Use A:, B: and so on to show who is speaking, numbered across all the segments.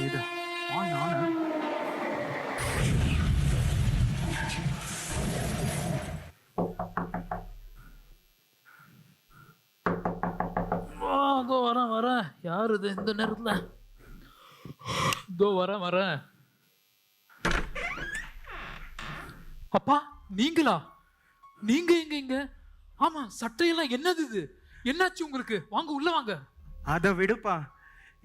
A: இது நானு
B: அதோ வரேன். யார் இது இந்த நேரத்துல? இதோ வரேன். அப்பா நீங்களா? நீங்க இங்க? ஆமா, சட்டையெல்லாம் என்னது இது? என்னாச்சு உங்களுக்கு? வாங்க உள்ள வாங்க.
A: அதை விடுப்பா.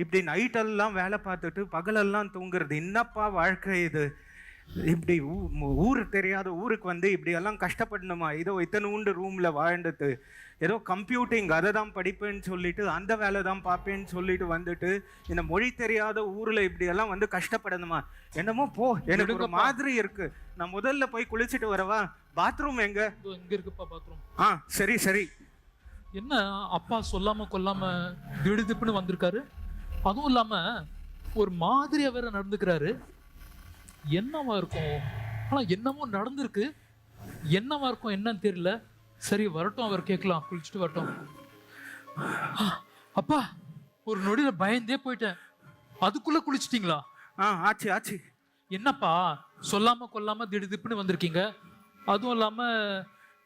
A: இப்படி நைட்டெல்லாம் வேலை பார்த்துட்டு பகலெல்லாம் தூங்குறது என்னப்பா வாழ்க்கை இது? இப்படி ஊர் தெரியாத ஊருக்கு வந்து இப்படி எல்லாம் கஷ்டப்படணுமா? ஏதோ இத்தனூண்டு ரூம்ல வாழ்ந்துட்டு ஏதோ கம்ப்யூட்டிங் அதை தான் படிப்பேன்னு சொல்லிட்டு அந்த வேலை தான் பார்ப்பேன்னு சொல்லிட்டு வந்துட்டு இந்த மொழி தெரியாத ஊர்ல இப்படி எல்லாம் வந்து கஷ்டப்படணுமா? என்னமோ போ, எனக்கு ஒரு மாதிரி இருக்கு. நான் முதல்ல போய் குளிச்சுட்டு வரவா? பாத்ரூம் எங்க?
B: இங்க இருக்குப்பா பாத்ரூம்.
A: சரி.
B: என்ன அப்பா சொல்லாம கொல்லாம திடுதிப்புன்னு வந்திருக்காரு? அதுவும் இல்லாம ஒரு மாதிரியா வேற நடந்துக்கிறாரு. என்னவா இருக்கும்? ஆனா என்னமோ நடந்திருக்கு. என்னவா இருக்கும் என்னன்னு தெரியல. சரி வரட்டும், அவர் கேட்கலாம். குளிச்சுட்டு வரட்டும். அப்பா ஒரு நொடியில பயந்தே போயிட்டேன். அதுக்குள்ள குளிச்சிட்டீங்களா?
A: ஆச்சு.
B: என்னப்பா சொல்லாம கொல்லாம திடுதிப்புன்னு வந்திருக்கீங்க. அதுவும் இல்லாம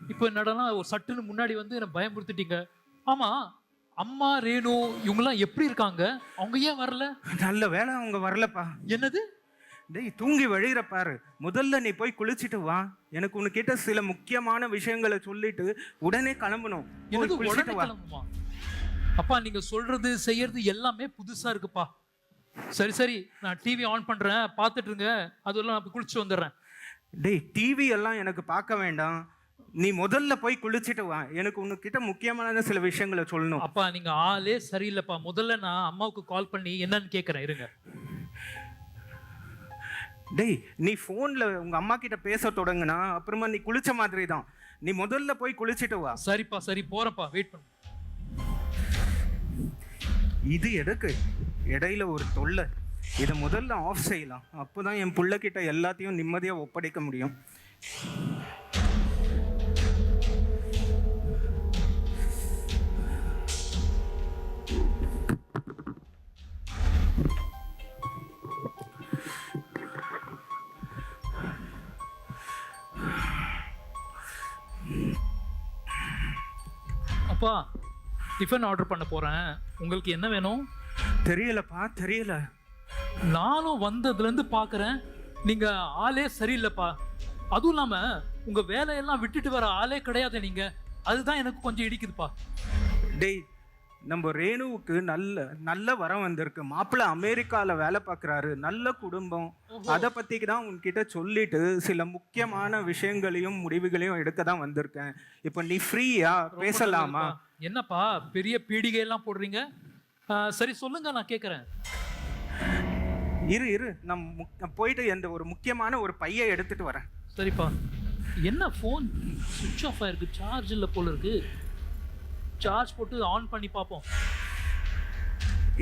B: இப்போ என்னடனா ஒரு சட்டுன்னு முன்னாடி வந்து என்ன பயமுறுத்திட்டீங்க. ஆமா, அம்மா ரேணு இவங்கெல்லாம் எப்படி இருக்காங்க? அவங்க ஏன் வரல?
A: நல்ல வேலை அவங்க வரலப்பா.
B: என்னது?
A: டேய், தூங்கி வழிகிற பாரு. முதல்ல நீ போய் குளிச்சுட்டு வா. எனக்கு உனக்கிட்ட சில முக்கியமான விஷயங்களை சொல்லிட்டு உடனே கிளம்பணும்.
B: உடனே கிளம்புமா? அப்பா நீங்க சொல்றது செய்யறது எல்லாமே புதுசா இருக்குப்பா. சரி நான் டிவி ஆன் பண்றேன், பார்த்துட்டு இருங்க. அதெல்லாம் நான் குளிச்சு வந்துடுறேன்.
A: டேய், டிவி எல்லாம் எனக்கு பார்க்க வேண்டாம். நீ முதல்ல போய் குளிச்சுட்டு வா. எனக்கு உனக்கிட்ட முக்கியமான சில விஷயங்களை சொல்லணும்.
B: அப்பா நீங்க ஆளே சரியில்லைப்பா. முதல்ல நான் அம்மாவுக்கு கால் பண்ணி என்னன்னு கேட்கறேன், இருங்க.
A: டேய், நீ போன்ல உங்க அம்மா கிட்ட பேச தொடங்குனா அப்புறமா நீ குளிச்ச மாதிரி தான். நீ முதல்ல போய் குளிச்சுட்டு வா.
B: சரிப்பா, சரி போறப்பா, வெயிட் பண்ணு.
A: இது எதுக்கு இடையில ஒரு தொல்லை? இதை முதல்ல ஆஃப் செய்யலாம். அப்போதான் என் புள்ள கிட்ட எல்லாத்தையும் நிம்மதியா ஒப்படைக்க முடியும்.
B: அப்பா டிஃபன் ஆர்டர் பண்ண போறேன். உங்களுக்கு என்ன வேணும்?
A: தெரியல.
B: நானும் வந்ததுல இருந்து பாக்குறேன், நீங்க ஆளே சரியில்லைப்பா. அதுவும் இல்லாம உங்க வேலையெல்லாம் விட்டுட்டு வர ஆளே கிடையாது நீங்க. அதுதான் எனக்கு கொஞ்சம் இடிக்குதுப்பா.
A: டேய், நம்ம ரேணுவுக்கு நல்ல வரம் வந்திருக்கு. மாப்பிள்ளை அமெரிக்கால வேலை பார்க்குறாரு, நல்ல குடும்பம். அதை பத்தி தான் உன்கிட்ட சொல்லிட்டு சில முக்கியமான விஷயங்களையும் முடிவுகளையும் எடுக்க தான் வந்திருக்கேன். இப்போ நீ ஃப்ரீயா பேசலாமா?
B: என்னப்பா பெரிய பீடிகை எல்லாம் போடுறீங்க? சரி சொல்லுங்க, நான் கேட்கறேன்.
A: இரு நான் போயிட்டு எந்த ஒரு முக்கியமான ஒரு பையை எடுத்துட்டு வரேன்.
B: சரிப்பா. என்ன ஃபோன் சுவிட்ச் ஆஃப் ஆயிருக்கு? சார்ஜ் இல்லை போல இருக்கு. சார்ஜ் போட்டு ஆன் பண்ணி பார்ப்போம்.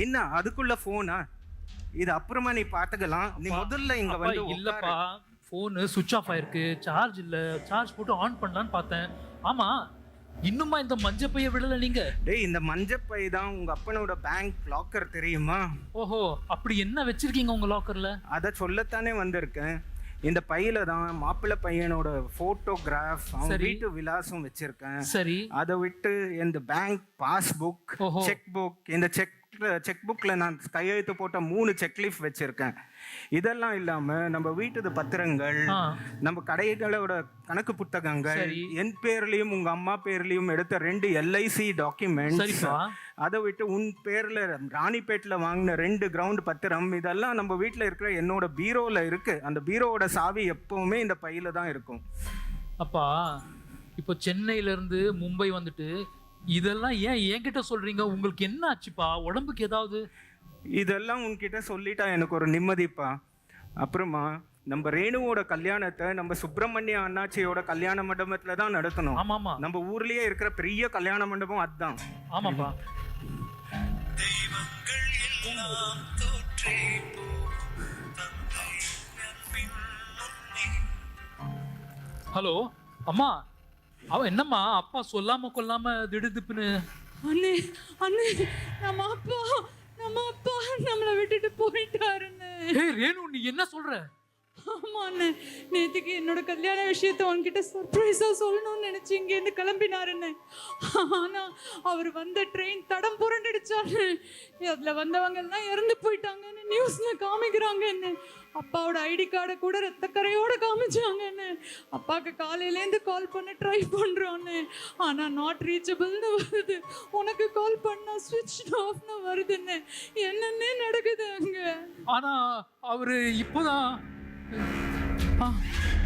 A: என்ன அதுக்குள்ள போனா? இது அப்புறமா நீ பாத்துக்கலாம். நீ முதல்ல இங்க வந்து
B: இல்லப்பா, போன் சுவிட்ச் ஆஃப் ஆயிருக்கு, சார்ஜ் இல்ல. சார்ஜ் போட்டு ஆன் பண்ணலான்னு பார்த்தேன். ஆமா, இன்னுமா இந்த மஞ்சள் பைய விடல நீங்க?
A: டேய், இந்த மஞ்சள் பை தான் உங்க அப்பனோட பேங்க் லாக்கர், தெரியுமா?
B: ஓஹோ, அப்படி என்ன வச்சிருக்கீங்க உங்க லாக்கர்ல?
A: அதை சொல்லத்தானே வந்திருக்கேன். இந்த பையில தான் மாப்பிள்ளை பையனோட போட்டோகிராஃப், அவங்க வீட்டு விலாசம் வச்சிருக்கேன்.
B: சரி.
A: அதை விட்டு இந்த பேங்க் பாஸ்புக், செக் புக், இந்த செக் புக்ல நான் கையெழுத்து போட்ட 3 செக்லீஃப் வச்சிருக்கேன். இதெல்லாம் இல்லாம நம்ம வீட்டு பத்திரங்கள், நம்ம கடைகளோட கணக்கு புத்தகங்கள், என் பேர்லயும் உங்க அம்மா பேர்லயும் எடுத்த 2 LIC டாக்குமெண்ட்ஸ், அதை விட்டு உன் பேர்ல ராணிப்பேட்டில் வாங்கின 2 கிரவுண்ட் பத்திரம், இதெல்லாம் நம்ம வீட்டில் இருக்கிற என்னோட பீரோல இருக்கு. அந்த பீரோவோட சாவி எப்பவுமே இந்த பையில தான் இருக்கும்.
B: அப்பா இப்போ சென்னையில இருந்து மும்பை வந்துட்டு இதெல்லாம் ஏன் என்கிட்ட சொல்றீங்க? உங்களுக்கு என்ன ஆச்சுப்பா? உடம்புக்கு ஏதாவது?
A: இதெல்லாம் உன்கிட்ட சொல்லிட்டா எனக்கு ஒரு நிம்மதிப்பா. அப்புறமா நம்ம ரேணுவோட கல்யாணத்தை நம்ம சுப்பிரமணிய அண்ணாச்சியோட கல்யாண மண்டபத்துல தான் நடத்தணும்.
B: ஆமாமா,
A: நம்ம ஊர்லயே இருக்கிற பெரிய கல்யாண மண்டபம் அதுதான்.
B: ஆமாப்பா. ஹலோ அம்மா, அவன் என்னம்மா அப்பா சொல்லாம கொல்லாம திடுதிப்புன்னு?
C: அண்ணே நம்ம அப்பா நம்ம அப்பா நம்மளை விட்டுட்டு போயிட்டாருன்னு.
B: ஏய் ரேணு, நீ என்ன சொல்ற?
C: ஆமாண்ணே, நேற்றுக்கு என்னோட கல்யாண விஷயத்த உன்கிட்ட சர்ப்ரைஸா சொல்லணும்னு நினைச்சு இங்கேருந்து கிளம்பினாருன்னு. ஆனா அவர் வந்த ட்ரெயின் தடம் புரண்டுடுச்சான்னு, அதுல வந்தவங்க எல்லாம் இறந்து போயிட்டாங்கன்னு நியூஸ்ல காமிக்கிறாங்கன்னு, அப்பாவோட ஐடி கார்டை கூட ரத்தக்கரையோட காமிச்சாங்கன்னு, அப்பாவுக்கு காலையிலேருந்து கால் பண்ண ட்ரை பண்றோன்னு, ஆனா நாட் ரீச்சபிள்னு வருது, உனக்கு கால் பண்ணா ஸ்விட்ச் ஆஃப்னு வருதுன்னு. என்னன்னே நடக்குது அங்க.
B: ஆனா அவரு இப்போதான்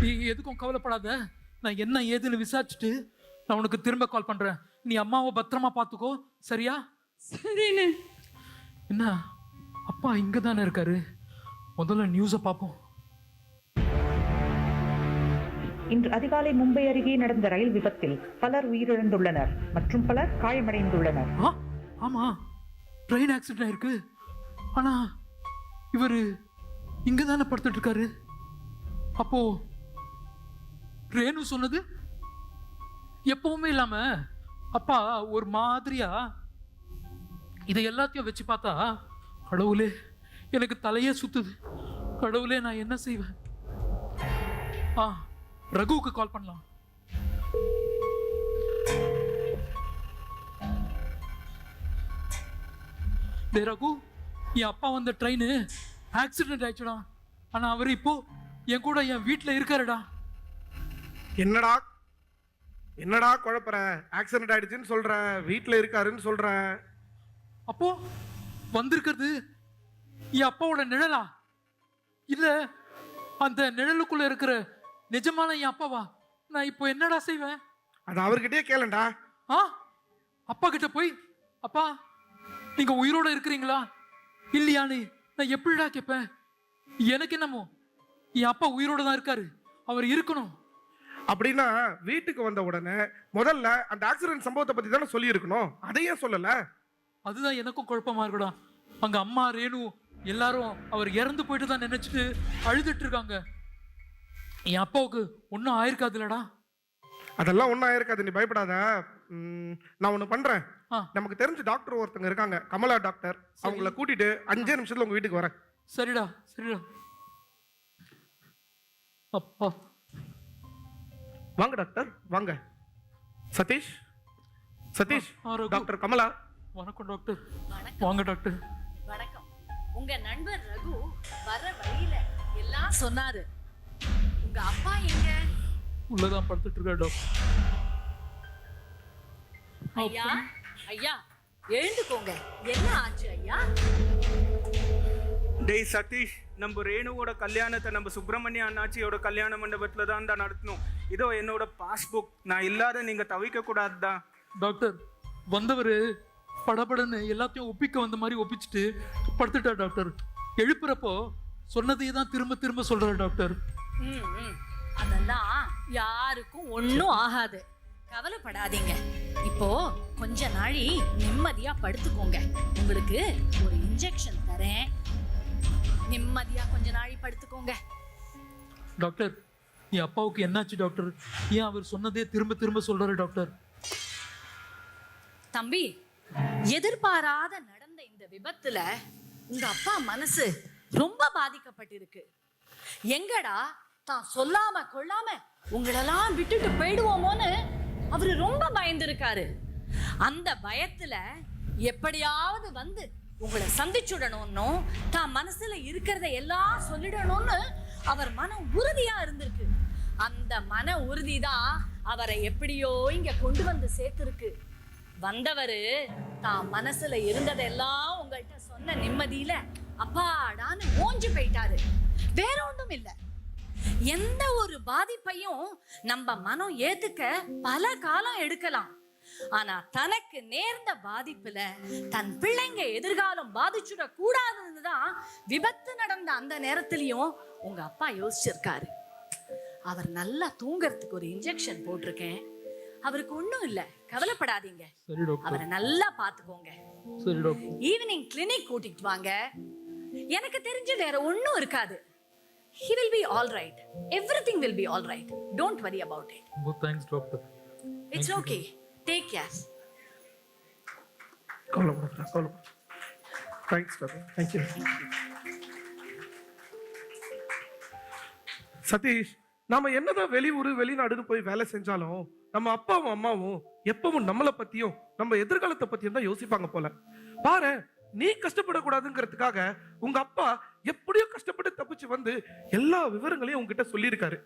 B: நீ எதுக்கும் கவலைப்படாத, நான் என்ன ஏதுன்னு விசாரிச்சுட்டு நான் உனக்கு திரும்ப கால் பண்றேன். நீ அம்மாவை பத்திரமா பார்த்துக்கோ, சரியா?
C: சரிண்ணே.
B: என்ன அப்பா இங்க தானே இருக்காரு, முதல்ல நியூஸை பார்ப்போம்.
D: இன்று அதிகாலை மும்பை அருகே நடந்த ரயில் விபத்தில் பலர் உயிரிழந்துள்ளனர் மற்றும் பலர் காயமடைந்துள்ளனர்.
B: ஆமா, ட்ரெயின் ஆக்சிடென்ட் ஆயிருக்கு. ஆனா இவரு இங்க தானே படுத்துட்டு இருக்காரு. அப்போ ரேணு சொன்னது எப்பவுமே இல்லாம அப்பா ஒரு மாதிரியா இதை எல்லாத்தையும் வச்சு பார்த்தா, கடவுளே எனக்கு தலையே சுத்துது. கடவுளே நான் என்ன செய்வேன்? ரகுவுக்கு கால் பண்ணலாம். டே ரகு, என் அப்பா வந்த ட்ரெயின் ஆக்சிடென்ட் ஆயிடுச்சுடா. ஆனா அவரு இப்போ என் கூட என் வீட்டுல இருக்காருடா.
E: என்னடா என்னடா குழப்பற? ஆக்சிடென்ட் ஆயிடுச்சுன்னு சொல்ற, வீட்டுல இருக்காருன்னு சொல்ற.
B: அப்போ வந்திருக்கிறது என் அப்பாவோட நிழலா? இல்ல அந்த நிழலுக்குள்ள இருக்கிற நிஜமான என் அப்பாவா? நான் இப்போ என்னடா செய்வேன்?
E: அது அவர்கிட்டயே கேளண்டா.
B: அப்பா கிட்ட போய், அப்பா நீங்க உயிரோட இருக்கிறீங்களா இல்லையான்னு நான் எப்படிடா கேட்பேன்? எனக்கு என்னமோ என் அப்பா உயிரோட தான் இருக்காரு, அவர் இருக்கணும்.
E: அப்படின்னா வீட்டுக்கு வந்த உடனே முதல்ல அந்த ஆக்சிடென்ட் சம்பவத்தை பத்தி தானே சொல்லி இருக்கணும், அதையே சொல்லல.
B: அதுதான் எனக்கும் குழப்பமா இருக்குடா. அங்க அம்மா ரேணு எல்லாரும் அவர் இறந்து போயிட்டு தான் நினைச்சிட்டு அழுதுட்டு இருக்காங்க. என் அப்பாவுக்கு ஒன்னும் ஆயிருக்காதுலடா.
E: அதெல்லாம் ஒன்றும் ஆயிருக்காது, நீ பயப்படாத. நான் ஒன்று பண்றேன். நமக்கு தெரிஞ்ச டாக்டர் ஒருத்தங்க இருக்காங்க, கமலா டாக்டர். அவங்கள கூட்டிட்டு 5 நிமிஷத்துல உங்க வீட்டுக்கு வரேன்.
B: சரிடா சரிடா. அப்பா
E: வாங்க டாக்டர், வாங்க. சதீஷ், சதீஷ், டாக்டர் கமலா.
B: வணக்கம் டாக்டர். வாங்க டாக்டர்.
F: வணக்கம். உங்க நண்பர் ரகு வர வழியில எல்லாம் சொன்னாரு. உங்க அப்பா எங்க?
B: உள்ளதான் படுத்துட்டு இருக்காரு டாக்டர்.
F: ஐயா ஐயா எழுந்துக்கோங்க. என்ன ஆச்சு ஐயா?
A: டேய் சதீஷ், நம்ம ரேணுவோட கல்யாணத்தை நம்ம சுப்பிரமணிய அண்ணாச்சியோட கல்யாண மண்டபத்துல தான் நடத்தணும். இதோ என்னோட பாஸ்புக். நான் இல்லாத நீங்க தவிக்க கூடாதுதான்.
B: டாக்டர் வந்தவர் படபடன்னு எல்லாத்தையும் ஒப்பிக்க வந்த மாதிரி ஒப்பிச்சுட்டு படுத்துட்டா டாக்டர். எழுப்புறப்போ சொன்னதையே தான் திரும்ப திரும்ப சொல்றாரு டாக்டர்.
F: அதெல்லாம் யாருக்கும் ஒன்னும் ஆகாது, கவலைப்படாதீங்க. இப்போ கொஞ்ச நாளி நிம்மதியா படுத்துக்கோங்க. உங்களுக்கு ஒரு இன்ஜெக்ஷன் தரேன், நிம்மதியா கொஞ்ச நாளி படுத்துக்கோங்க.
B: டாக்டர் என் அப்பாவுக்கு என்னாச்சு டாக்டர்? ஏன் அவர் சொன்னதே திரும்ப திரும்ப சொல்றாரு டாக்டர்?
F: தம்பி, எதிர்பாராத நடந்த இந்த விபத்துல உங்க அப்பா மனசு ரொம்ப பாதிக்கப்பட்டிருக்கு. எங்கடா தான் சொல்லாம கொள்ளாம உங்களெல்லாம் விட்டுட்டு போயிடுவோமோன்னு அவரு ரொம்ப பயந்துருக்காரு. அந்த பயத்துல எப்படியாவது வந்து உங்களை சந்திச்சுடணும்னு, தான் மனசுல இருக்கிறத எல்லாம் சொல்லிடணும்னு அவர் மன உறுதியா இருந்திருக்கு. அந்த மன உறுதி தான் அவரை எப்படியோ இங்க கொண்டு வந்து சேர்த்திருக்கு. வந்தவரு தான் மனசுல இருந்ததெல்லாம் உங்கள்கிட்ட சொன்ன நிம்மதியில அப்பாடான்னு ஓஞ்சு போயிட்டாரு. வேற ஒன்றும் இல்லை. எந்த ஒரு பாதிப்பையும் நம்ம மனம் ஏத்துக்க பல காலம் எடுக்கலாம். ஆனா தனக்கு நேர்ந்த பாதிப்புல தன் பிள்ளைங்க எதிர்காலம் பாதிச்சுட கூடாதுன்னு தான் விபத்து நடந்த அந்த நேரத்திலையும் உங்க அப்பா யோசிச்சிருக்காரு. அவர் நல்லா தூங்கறதுக்கு ஒரு இன்ஜெக்ஷன் போட்டிருக்கேன். அவருக்கு ஒண்ணும் இல்ல, கவலைப்படாதீங்க. அவரை நல்லா பாத்துக்கோங்க. ஈவினிங் கிளினிக் கூட்டிட்டு வாங்க. எனக்கு தெரிஞ்சு வேற ஒண்ணும் இருக்காது. He will be all right. Everything will be all right. Don't worry about it.
B: Oh, thanks, doctor.
F: It's okay. Take care.
E: Thanks doctor, thank you. Satish, நாம என்னதான் வெளியூர் வெளிநாடுன்னு போய் வேலை செஞ்சாலும் நம்ம அப்பாவும் அம்மாவும் எப்பவும் நம்மளை பத்தியும் நம்ம எதிர்காலத்தை பத்தியும் தான் யோசிப்பாங்க போல. பாரு, நீ கஷ்டப்படக்கூடாதுங்கிறதுக்காக உங்க அப்பா எப்படியோ கஷ்டப்பட்டு தப்பிச்சு வந்து எல்லா விவரங்களையும் உங்ககிட்ட சொல்லியிருக்காரு.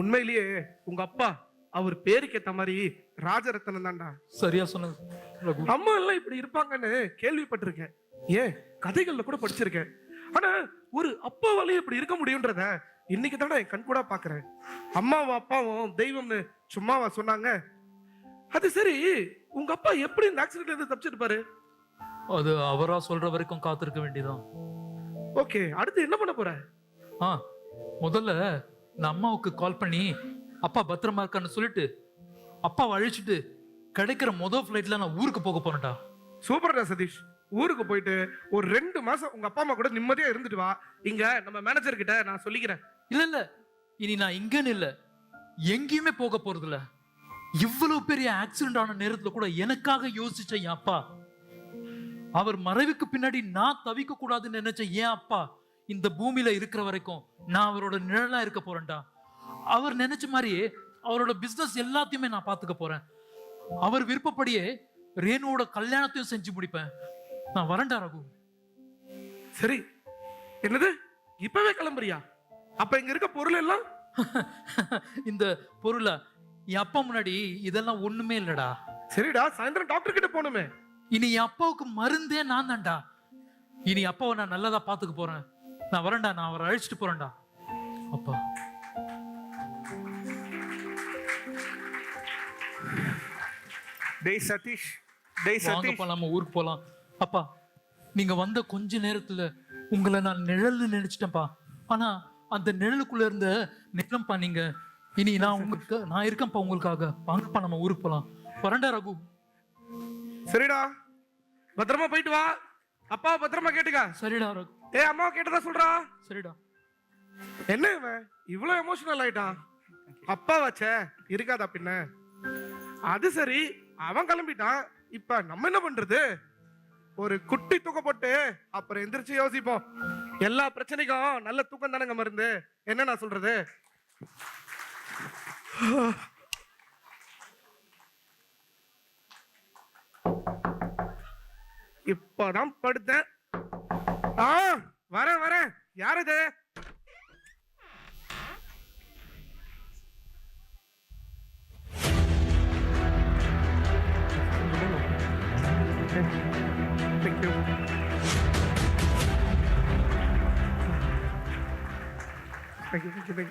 E: உண்மையிலேயே உங்க அப்பா அவர் பேருக்கு ஏத்த மாதிரி ராஜரத்னம் தான்டா.
B: சரியா சொன்னது ரகு.
E: அம்மா எல்லாம் இப்படி இருப்பாங்கன்னு கேள்விப்பட்டிருக்கேன், ஏன் கதைகள்ல கூட படிச்சிருக்கேன். ஆனா ஒரு அப்பாவாலையும் இப்படி இருக்க முடியும்ன்றத இன்னைக்கு தானே என் கண் கூட பாக்குறேன். அம்மாவும் அப்பாவும் தெய்வம்னு சும்மாவா சொன்னாங்க? அது சரி, உங்க அப்பா எப்படி இந்த ஆக்சிடென்ட்ல இருந்து தப்பிச்சிருப்பாரு?
B: அது அவரா சொல்ற வரைக்கும் காத்திருக்க வேண்டியதான்.
E: ஓகே, அடுத்து என்ன பண்ண போற?
B: முதல்ல நான் அம்மாவுக்கு கால் பண்ணி அப்பா பத்திரமா இருக்கான்னு சொல்லிட்டு அப்பாவை அழிச்சிட்டு கிடைக்கிற முதல் ஃபிளைட்ல நான் ஊருக்கு போக போறேன்டா.
E: சூப்பர்டா சதீஷ். ஊருக்கு போயிட்டு ஒரு 2 மாசம் உங்க அப்பா அம்மா கூட நிம்மதியா இருந்துட்டு வா. இங்க நம்ம மேனேஜர் கிட்ட நான் சொல்லிக்கிறேன்.
B: இல்ல இனி நான் இங்கன்னு இல்ல, எங்கேயுமே போக போறது இல்ல. இவ்வளவு பெரிய ஆக்சிடென்ட் ஆன நேரத்துல கூட எனக்காக யோசிச்ச என் அப்பா, அவர் மறைவுக்கு பின்னாடி நான் தவிக்க கூடாதுன்னு நினைச்ச என் அப்பா இந்த பூமியில இருக்கிற வரைக்கும் நான் அவரோட நிழலா இருக்க போறேன்டா. அவர் நினைச்ச மாதிரியே அவரோட பிசினஸ் எல்லாத்தையுமே நான் பாத்துக்க போறேன். அவர் விருப்பப்படியே ரேணுவோட கல்யாணத்தையும் செஞ்சு முடிப்பேன். நான் வரேன்டா ரகு.
E: சரி, என்னது இப்பவே கிளம்புறியா? அப்ப இங்க இருக்க பொருள் எல்லாம்
B: இந்த பொருளை என் அப்பா முன்னாடி இதெல்லாம் ஒண்ணுமே இல்லடா.
E: சரிடா, சாயந்தரம் டாக்டர் கிட்ட போகணுமே.
B: இனி என் அப்பாவுக்கு மருந்தே நான் தான்டா. இனி அப்பாவை நான் நல்லதா பாத்துக்க போறேன். நான் வரேன்டா, நான் அவரை அழைச்சிட்டு போறேன்டா. அப்பா,
A: டேய் சதீஷ்,
B: வாங்கப்பா நம்ம ஊருக்கு போலாம். அப்பா, நீங்க வந்த கொஞ்ச நேரத்துல உங்களை நான் நிழல்னு நினைச்சிட்டேன்ப்பா. ஆனா அந்த நிழலுக்குள்ள இருந்த நிலம்பா நீங்க. இனி நான் இருக்கேன்ப்பா உங்களுக்காக. வாங்கப்பா நம்ம ஊருக்கு போலாம். வரேன்டா ரகு.
E: சரிடா, பத்திரமா போயிட்டு வா. அப்பா பத்திரமா கேட்டுக்க.
B: சரிடா ரகு.
E: அம்மா கேட்டதா சொல்றா.
B: சரிடா.
E: என்ன இவன் இவ்வளவு எமோஷனல் ஆயிட்டான்? அப்பா வச்ச இருக்காதா பின்ன? அது சரி, அவன் கிளம்பிட்டான். இப்ப நம்ம என்ன பண்றது? ஒரு குட்டி தூக்கம் போட்டு அப்புறம் எந்திரிச்சு யோசிப்போம். எல்லா பிரச்சனைக்கும் நல்ல தூக்கம் தானங்க மருந்து. என்ன நான் சொல்றது? இப்பதான் படுத்தேன். வரேன். யார் இது? Thank you. Thank you.